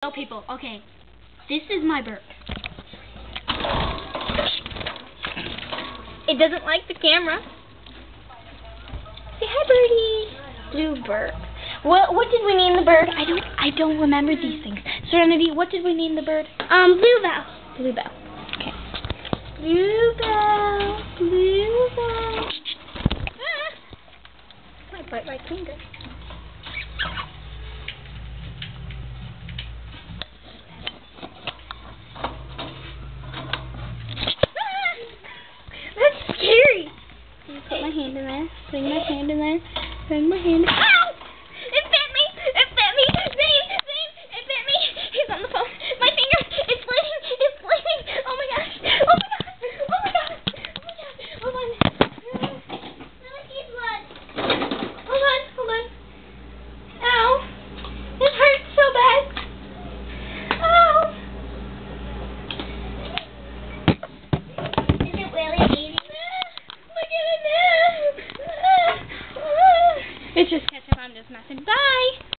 Oh, people, okay. This is my burp. It doesn't like the camera. Say hi, birdie. Blue burp. What did we name the bird? I don't remember these things. Serenity, what did we name the bird? Bluebell. Bluebell. Okay. Bluebell. Bluebell. Might bite my finger. That's scary. Put my hand in there. Bring my hand in there. Bring my hand. Ow! It bit me! It bit me! Zane! It bit me! He's on the phone. My finger! It's bleeding! It's bleeding! Oh my gosh! Oh my gosh! Oh my gosh! Oh my gosh! Hold on. Let me see blood. Hold on. Hold on. Ow! It hurts so bad. Ow! Is it really eating? Look at it now! It's just ketchup. I'm just messing. Bye!